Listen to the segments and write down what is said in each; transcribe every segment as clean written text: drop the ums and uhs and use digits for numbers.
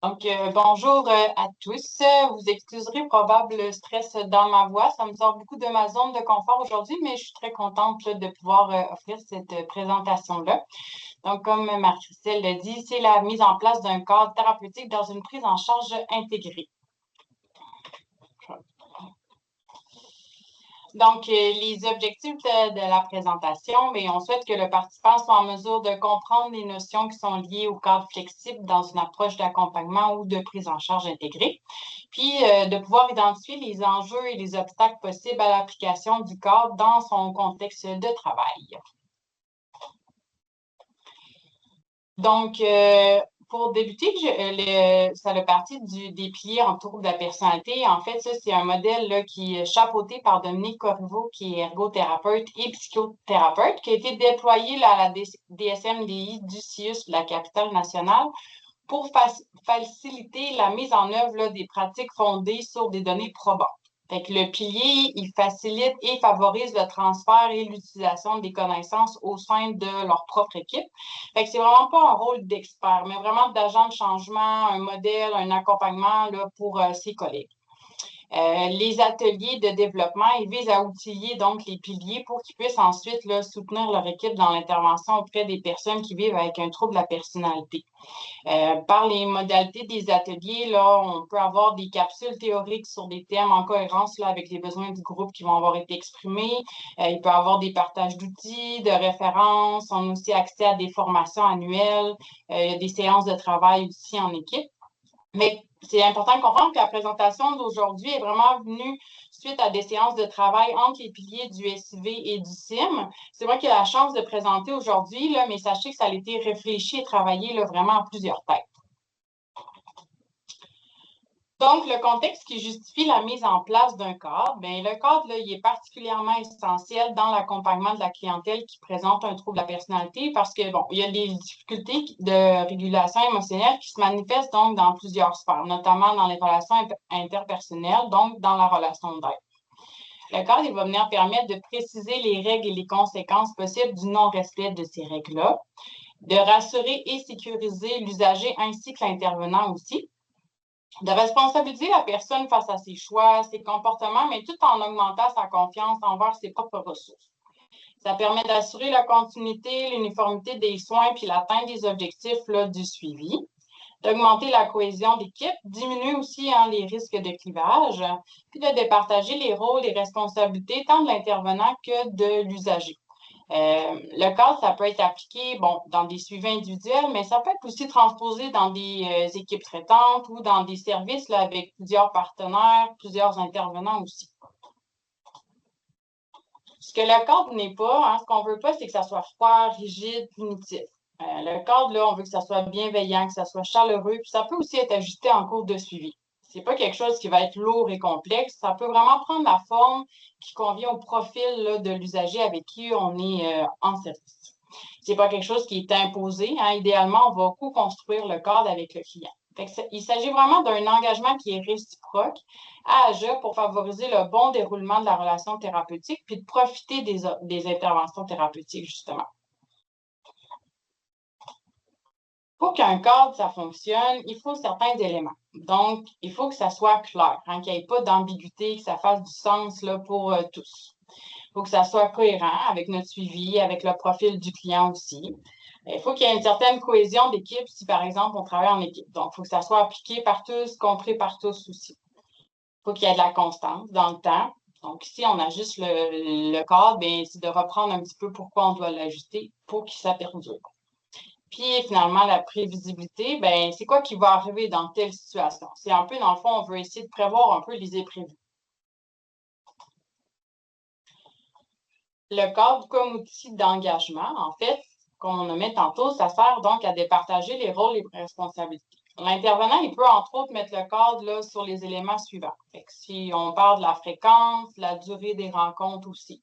Bonjour à tous. Vous excuserez probable le stress dans ma voix. Ça me sort beaucoup de ma zone de confort aujourd'hui, mais je suis très contente là, de pouvoir offrir cette présentation-là. Donc, comme Marie-Christelle l'a dit, c'est la mise en place d'un cadre thérapeutique dans une prise en charge intégrée. Donc, les objectifs de la présentation, bien, on souhaite que le participant soit en mesure de comprendre les notions qui sont liées au cadre flexible dans une approche d'accompagnement ou de prise en charge intégrée, puis de pouvoir identifier les enjeux et les obstacles possibles à l'application du cadre dans son contexte de travail. Donc, pour débuter, ça fait partie des piliers en trouble de la personnalité. En fait, ça, c'est un modèle là, qui est chapeauté par Dominique Corriveau, qui est ergothérapeute et psychothérapeute, qui a été déployé là, à la DSMDI du CIUS de la capitale nationale pour faciliter la mise en œuvre là, des pratiques fondées sur des données probantes. Fait que le pilier, il facilite et favorise le transfert et l'utilisation des connaissances au sein de leur propre équipe. Fait que c'est vraiment pas un rôle d'expert, mais vraiment d'agent de changement, un modèle, un accompagnement là, pour ses collègues. Les ateliers de développement, ils visent à outiller donc les piliers pour qu'ils puissent ensuite là, soutenir leur équipe dans l'intervention auprès des personnes qui vivent avec un trouble de la personnalité. Par les modalités des ateliers, là, on peut avoir des capsules théoriques sur des thèmes en cohérence là, avec les besoins du groupe qui vont avoir été exprimés. Il peut y avoir des partages d'outils, de références. On a aussi accès à des formations annuelles. Il y a des séances de travail aussi en équipe. Mais c'est important de comprendre que la présentation d'aujourd'hui est vraiment venue suite à des séances de travail entre les piliers du SIV et du CIM. C'est moi qui ai la chance de présenter aujourd'hui, mais sachez que ça a été réfléchi et travaillé là, vraiment à plusieurs têtes. Donc, le contexte qui justifie la mise en place d'un cadre, bien, le cadre, là, il est particulièrement essentiel dans l'accompagnement de la clientèle qui présente un trouble de la personnalité parce que, bon, il y a des difficultés de régulation émotionnelle qui se manifestent donc dans plusieurs sphères, notamment dans les relations interpersonnelles, donc dans la relation d'aide. Le cadre, il va venir permettre de préciser les règles et les conséquences possibles du non-respect de ces règles-là, de rassurer et sécuriser l'usager ainsi que l'intervenant aussi, de responsabiliser la personne face à ses choix, ses comportements, mais tout en augmentant sa confiance envers ses propres ressources. Ça permet d'assurer la continuité, l'uniformité des soins puis l'atteinte des objectifs là, du suivi, d'augmenter la cohésion d'équipe, diminuer aussi les risques de clivage, puis de départager les rôles et responsabilités tant de l'intervenant que de l'usager. Le cadre, ça peut être appliqué dans des suivis individuels, mais ça peut être aussi transposé dans des équipes traitantes ou dans des services là, avec plusieurs partenaires, plusieurs intervenants aussi. Ce que le cadre n'est pas, ce qu'on ne veut pas, c'est que ça soit froid, rigide, punitif. Le cadre, là, on veut que ça soit bienveillant, que ça soit chaleureux, puis ça peut aussi être ajusté en cours de suivi. C'est pas quelque chose qui va être lourd et complexe. Ça peut vraiment prendre la forme qui convient au profil là, de l'usager avec qui on est en service. C'est pas quelque chose qui est imposé. Idéalement, on va co-construire le cadre avec le client. Il s'agit vraiment d'un engagement qui est réciproque à agir pour favoriser le bon déroulement de la relation thérapeutique puis de profiter des interventions thérapeutiques, justement. Pour qu'un cadre, ça fonctionne, il faut certains éléments. Donc, il faut que ça soit clair, qu'il n'y ait pas d'ambiguïté, que ça fasse du sens là, pour tous. Il faut que ça soit cohérent avec notre suivi, avec le profil du client aussi. Il faut qu'il y ait une certaine cohésion d'équipe si, par exemple, on travaille en équipe. Donc, il faut que ça soit appliqué par tous, compris par tous aussi. Il faut qu'il y ait de la constance dans le temps. Donc, ici, on ajuste le cadre, bien, c'est de reprendre un petit peu pourquoi on doit l'ajuster pour qu'il ça perdure. Puis finalement, la prévisibilité, ben c'est quoi qui va arriver dans telle situation? C'est un peu, dans le fond, on veut essayer de prévoir un peu les imprévus. Le cadre comme outil d'engagement, en fait, comme on a mis tantôt, ça sert donc à départager les rôles et les responsabilités. L'intervenant, il peut entre autres mettre le cadre là, sur les éléments suivants. Fait que si on parle de la fréquence, la durée des rencontres aussi.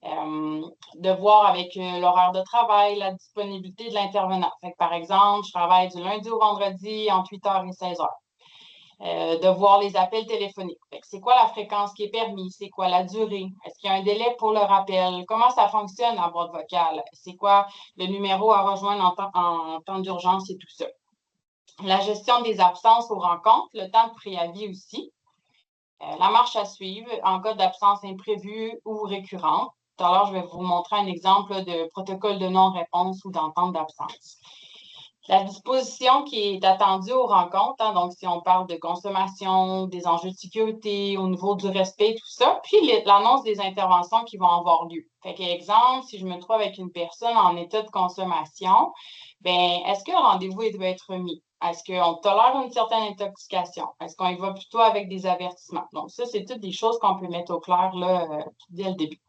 De voir avec l'horaire de travail, la disponibilité de l'intervenant. Par exemple, je travaille du lundi au vendredi entre 8h et 16h. De voir les appels téléphoniques. C'est quoi la fréquence qui est permise? C'est quoi la durée? Est-ce qu'il y a un délai pour le rappel? Comment ça fonctionne en boîte vocale? C'est quoi le numéro à rejoindre en temps d'urgence et tout ça? La gestion des absences aux rencontres, le temps de préavis aussi. La marche à suivre en cas d'absence imprévue ou récurrente. Tout à l'heure, je vais vous montrer un exemple de protocole de non-réponse ou d'entente d'absence. La disposition qui est attendue aux rencontres, hein, donc si on parle de consommation, des enjeux de sécurité, au niveau du respect, tout ça, puis l'annonce des interventions qui vont avoir lieu. Fait qu'exemple, si je me trouve avec une personne en état de consommation, bien, est-ce que le rendez-vous doit être mis? Est-ce qu'on tolère une certaine intoxication? Est-ce qu'on y va plutôt avec des avertissements? Donc, ça, c'est toutes des choses qu'on peut mettre au clair là, dès le début.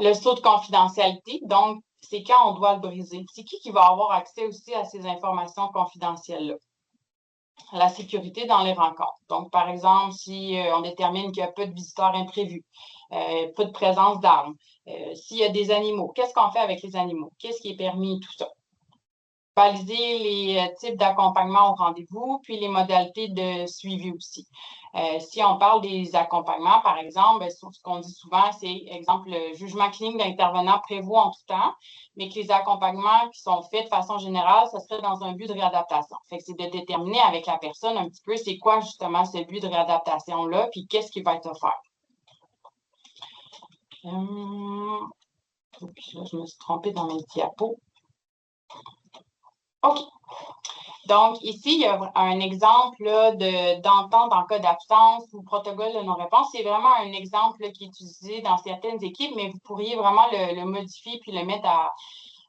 Le saut de confidentialité, donc, c'est quand on doit le briser. C'est qui va avoir accès aussi à ces informations confidentielles-là? La sécurité dans les rencontres. Donc, par exemple, si on détermine qu'il n'y a pas de visiteurs imprévus, pas de présence d'armes, s'il y a des animaux, qu'est-ce qu'on fait avec les animaux? Qu'est-ce qui est permis, tout ça? Baliser les types d'accompagnement au rendez-vous, puis les modalités de suivi aussi. Si on parle des accompagnements, par exemple, ce qu'on dit souvent, c'est, exemple, le jugement clinique d'intervenant prévaut en tout temps, mais que les accompagnements qui sont faits de façon générale, ce serait dans un but de réadaptation. Fait que c'est de déterminer avec la personne un petit peu c'est quoi justement ce but de réadaptation-là, puis qu'est-ce qui va être offert. Je me suis trompée dans mes diapos. OK. Donc, ici, il y a un exemple d'entente en cas d'absence ou protocole de non-réponse. C'est vraiment un exemple qui est utilisé dans certaines équipes, mais vous pourriez vraiment le modifier puis le mettre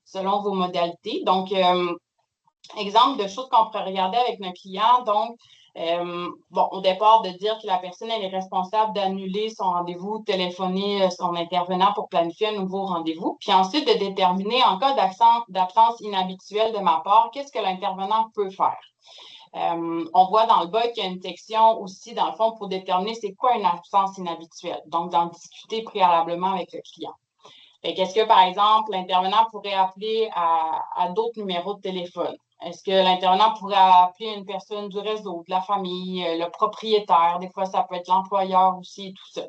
selon vos modalités. Donc, exemple de choses qu'on pourrait regarder avec nos clients. Donc, au départ, de dire que la personne elle est responsable d'annuler son rendez-vous, de téléphoner son intervenant pour planifier un nouveau rendez-vous. Puis ensuite, de déterminer en cas d'absence inhabituelle de ma part, qu'est-ce que l'intervenant peut faire. On voit dans le bas qu'il y a une section aussi, dans le fond, pour déterminer c'est quoi une absence inhabituelle. Donc, d'en discuter préalablement avec le client. Est-ce que, par exemple, l'intervenant pourrait appeler à d'autres numéros de téléphone? Est-ce que l'intervenant pourrait appeler une personne du réseau, de la famille, le propriétaire? Des fois, ça peut être l'employeur aussi, tout ça.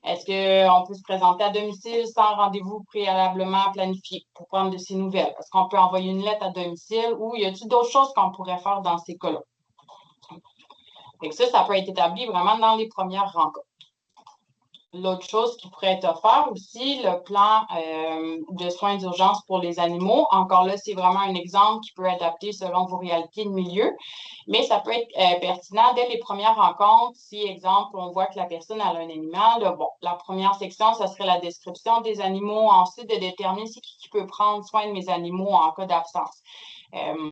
Est-ce qu'on peut se présenter à domicile sans rendez-vous préalablement planifié pour prendre de ses nouvelles? Est-ce qu'on peut envoyer une lettre à domicile ou y a-t-il d'autres choses qu'on pourrait faire dans ces cas-là? Ça peut être établi vraiment dans les premières rencontres. L'autre chose qui pourrait être offert aussi, le plan de soins d'urgence pour les animaux. Encore là, c'est vraiment un exemple qui peut être adapté selon vos réalités de milieu, mais ça peut être pertinent dès les premières rencontres. Si, exemple, on voit que la personne a un animal, la première section, ce serait la description des animaux. Ensuite, de déterminer c'est qui peut prendre soin de mes animaux en cas d'absence.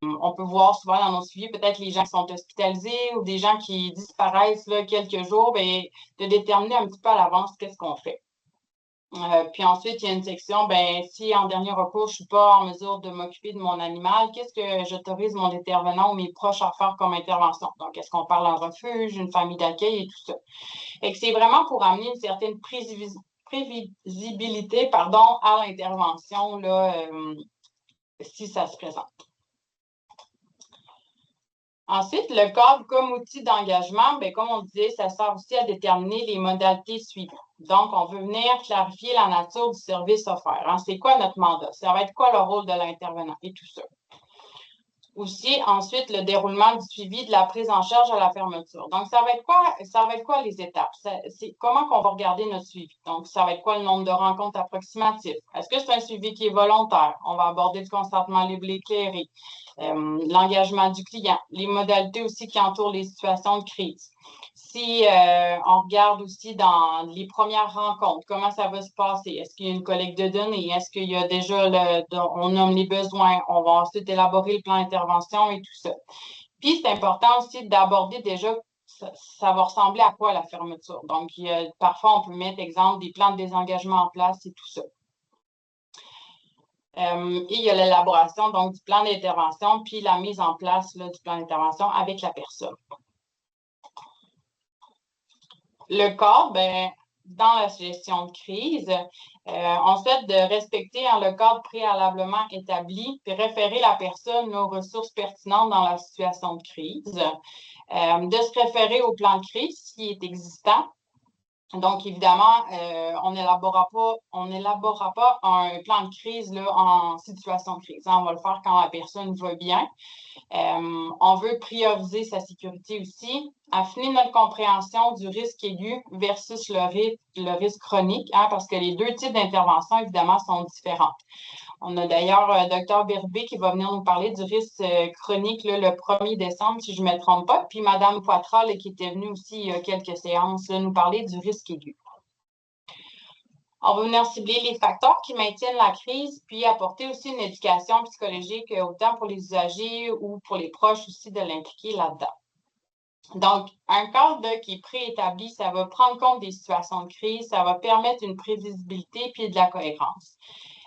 On peut voir souvent dans nos suivis, peut-être les gens qui sont hospitalisés ou des gens qui disparaissent là, quelques jours, bien, de déterminer un petit peu à l'avance qu'est-ce qu'on fait. Puis ensuite, il y a une section, ben, si en dernier recours, je ne suis pas en mesure de m'occuper de mon animal, qu'est-ce que j'autorise mon intervenant ou mes proches à faire comme intervention? Donc, est-ce qu'on parle d'un refuge, une famille d'accueil et tout ça? Et que c'est vraiment pour amener une certaine prévisibilité à l'intervention là, si ça se présente. Ensuite, le cadre comme outil d'engagement, bien, comme on disait, ça sert aussi à déterminer les modalités suivantes. Donc, on veut venir clarifier la nature du service offert. Hein. C'est quoi notre mandat? Ça va être quoi le rôle de l'intervenant et tout ça. Aussi, ensuite, le déroulement du suivi de la prise en charge à la fermeture. Donc, ça va être quoi les étapes? C'est comment qu'on va regarder notre suivi? Donc, ça va être quoi le nombre de rencontres approximatifs? Est-ce que c'est un suivi qui est volontaire? On va aborder le consentement libre et éclairé, l'engagement du client, les modalités aussi qui entourent les situations de crise. Si on regarde aussi dans les premières rencontres, comment ça va se passer? Est-ce qu'il y a une collecte de données? Est-ce qu'il y a déjà, on nomme les besoins? On va ensuite élaborer le plan d'intervention et tout ça. Puis, c'est important aussi d'aborder déjà, ça va ressembler à quoi la fermeture? Donc, parfois, on peut mettre, exemple, des plans de désengagement en place et tout ça. Et il y a l'élaboration donc du plan d'intervention, puis la mise en place là, du plan d'intervention avec la personne. Le cadre, ben, dans la gestion de crise, on souhaite de respecter le cadre préalablement établi, puis référer la personne aux ressources pertinentes dans la situation de crise, de se référer au plan de crise qui est existant, Donc, évidemment, on n'élaborera pas un plan de crise là, en situation de crise. On va le faire quand la personne va bien. On veut prioriser sa sécurité aussi, affiner notre compréhension du risque aigu versus le risque chronique, parce que les deux types d'interventions, évidemment, sont différents. On a d'ailleurs Dr Berbé qui va venir nous parler du risque chronique là, le 1er décembre, si je ne me trompe pas, puis Mme Poitras qui était venue aussi il y a quelques séances là, nous parler du risque aigu. On va venir cibler les facteurs qui maintiennent la crise, puis apporter aussi une éducation psychologique autant pour les usagers ou pour les proches aussi de l'impliquer là-dedans. Donc, un cadre qui est préétabli, ça va prendre compte des situations de crise, ça va permettre une prévisibilité puis de la cohérence.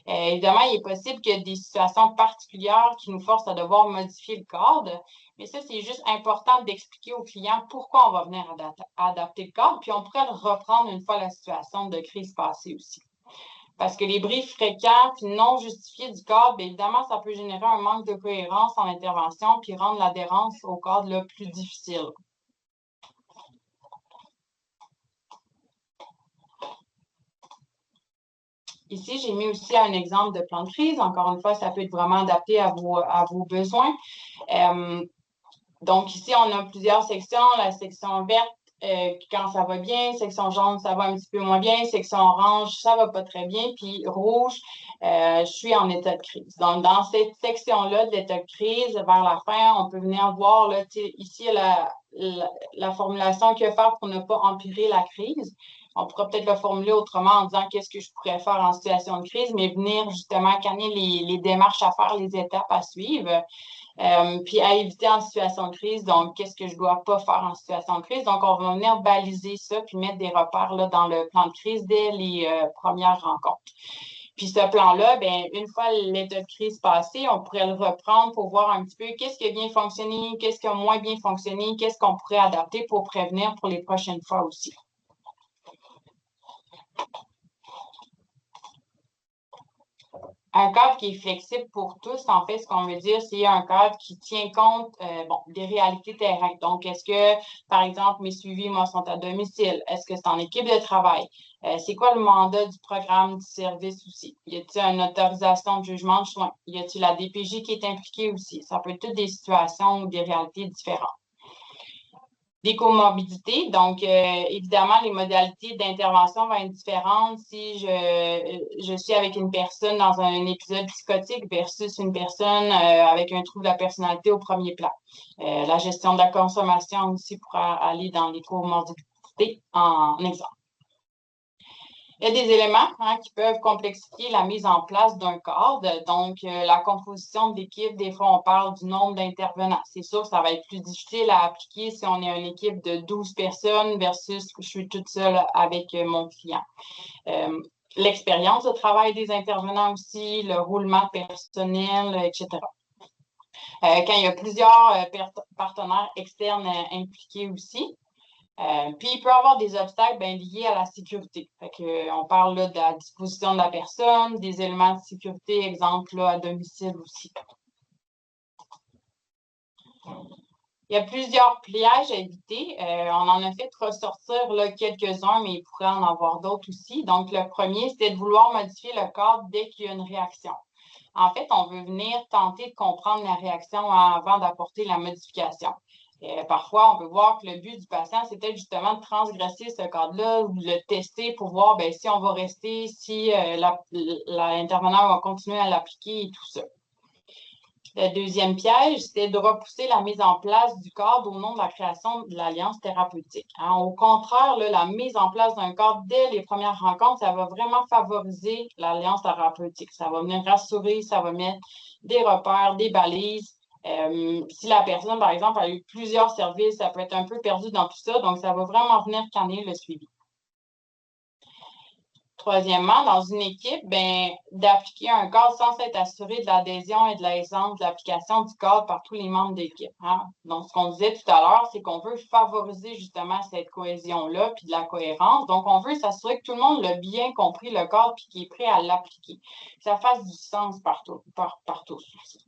Évidemment, il est possible qu'il y ait des situations particulières qui nous forcent à devoir modifier le cadre, mais ça, c'est juste important d'expliquer aux clients pourquoi on va venir adapter le cadre, puis on pourrait le reprendre une fois la situation de crise passée aussi. Parce que les bris fréquents puis non justifiés du cadre, bien évidemment, ça peut générer un manque de cohérence en intervention puis rendre l'adhérence au cadre là, plus difficile. Ici, j'ai mis aussi un exemple de plan de crise. Encore une fois, ça peut être vraiment adapté à vos besoins. Donc, ici, on a plusieurs sections. La section verte, quand ça va bien. Section jaune, ça va un petit peu moins bien. Section orange, ça va pas très bien. Puis rouge, je suis en état de crise. Donc, dans cette section-là de l'état de crise, vers la fin, on peut venir voir là, ici la formulation que faire pour ne pas empirer la crise. On pourrait peut-être le formuler autrement en disant qu'est-ce que je pourrais faire en situation de crise, mais venir justement canner les démarches à faire, les étapes à suivre. Puis à éviter en situation de crise, donc qu'est-ce que je ne dois pas faire en situation de crise. Donc, on va venir baliser ça puis mettre des repères là, dans le plan de crise dès les premières rencontres. Puis ce plan-là, bien, une fois l'état de crise passé, on pourrait le reprendre pour voir un petit peu qu'est-ce qui a bien fonctionné, qu'est-ce qui a moins bien fonctionné, qu'est-ce qu'on pourrait adapter pour prévenir pour les prochaines fois aussi. Un cadre qui est flexible pour tous, en fait, ce qu'on veut dire, c'est un cadre qui tient compte des réalités terrain. Donc, est-ce que, par exemple, mes suivis, moi, sont à domicile? Est-ce que c'est en équipe de travail? C'est quoi le mandat du programme du service aussi? Y a-t-il une autorisation de jugement de soins? Y a-t-il la DPJ qui est impliquée aussi? Ça peut être toutes des situations ou des réalités différentes. Des comorbidités. Donc, évidemment, les modalités d'intervention vont être différentes si je suis avec une personne dans un épisode psychotique versus une personne avec un trouble de la personnalité au premier plan. La gestion de la consommation aussi pourra aller dans les comorbidités en exemple. Il y a des éléments qui peuvent complexifier la mise en place d'un cadre. Donc, la composition de l'équipe, des fois, on parle du nombre d'intervenants. C'est sûr que ça va être plus difficile à appliquer si on est une équipe de 12 personnes versus que je suis toute seule avec mon client. L'expérience de travail des intervenants aussi, le roulement personnel, etc. Quand il y a plusieurs partenaires externes impliqués aussi. Puis, il peut y avoir des obstacles liés à la sécurité. On parle là, de la disposition de la personne, des éléments de sécurité, exemple là, à domicile aussi. Il y a plusieurs pièges à éviter. On en a fait ressortir là, quelques-uns, mais il pourrait en avoir d'autres aussi. Donc, le premier, c'était de vouloir modifier le cadre dès qu'il y a une réaction. En fait, on veut venir tenter de comprendre la réaction avant d'apporter la modification. Parfois, on peut voir que le but du patient, c'est peut-être justement de transgresser ce cadre-là ou de le tester pour voir si on va rester, si l'intervenant va continuer à l'appliquer et tout ça. Le deuxième piège, c'est de repousser la mise en place du cadre au nom de la création de l'alliance thérapeutique. Au contraire, là, la mise en place d'un cadre dès les premières rencontres, ça va vraiment favoriser l'alliance thérapeutique. Ça va venir rassurer, ça va mettre des repères, des balises. Si la personne, par exemple, a eu plusieurs services, ça peut être un peu perdu dans tout ça, donc ça va vraiment venir canner le suivi. Troisièmement, dans une équipe, d'appliquer un cadre sans s'être assuré de l'adhésion et de l'aisance de l'application du cadre par tous les membres d'équipe. Donc, ce qu'on disait tout à l'heure, c'est qu'on veut favoriser justement cette cohésion-là puis de la cohérence. Donc, on veut s'assurer que tout le monde l'a bien compris, le cadre, puis qu'il est prêt à l'appliquer. Que ça fasse du sens par tous aussi.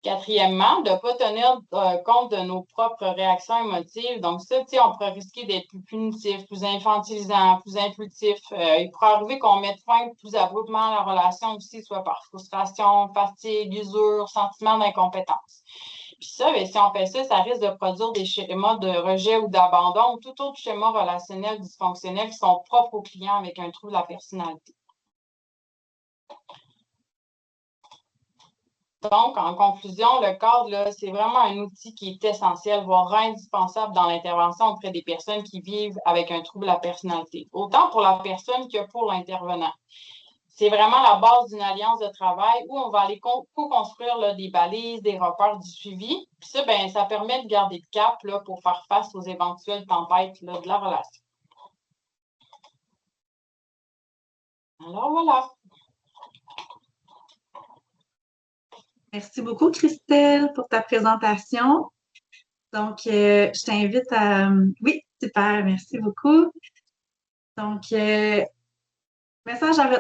Quatrièmement, de ne pas tenir compte de nos propres réactions émotives. Donc, ça, tu sais, on pourrait risquer d'être plus punitif, plus infantilisant, plus impulsif. Il pourrait arriver qu'on mette fin plus abruptement à la relation aussi, soit par frustration, fatigue, usure, sentiment d'incompétence. Puis ça, bien, si on fait ça, ça risque de produire des schémas de rejet ou d'abandon ou tout autre schéma relationnel dysfonctionnel qui sont propres aux clients avec un trouble de la personnalité. Donc, en conclusion, le cadre, là, c'est vraiment un outil qui est essentiel, voire indispensable dans l'intervention auprès des personnes qui vivent avec un trouble de la personnalité, autant pour la personne que pour l'intervenant. C'est vraiment la base d'une alliance de travail où on va aller co-construire des balises, des repères, du suivi. Puis ça, ben, ça permet de garder le cap là, pour faire face aux éventuelles tempêtes là, de la relation. Alors voilà. Merci beaucoup, Christelle, pour ta présentation. Donc, je t'invite à... Oui, super, merci beaucoup. Donc, message à votre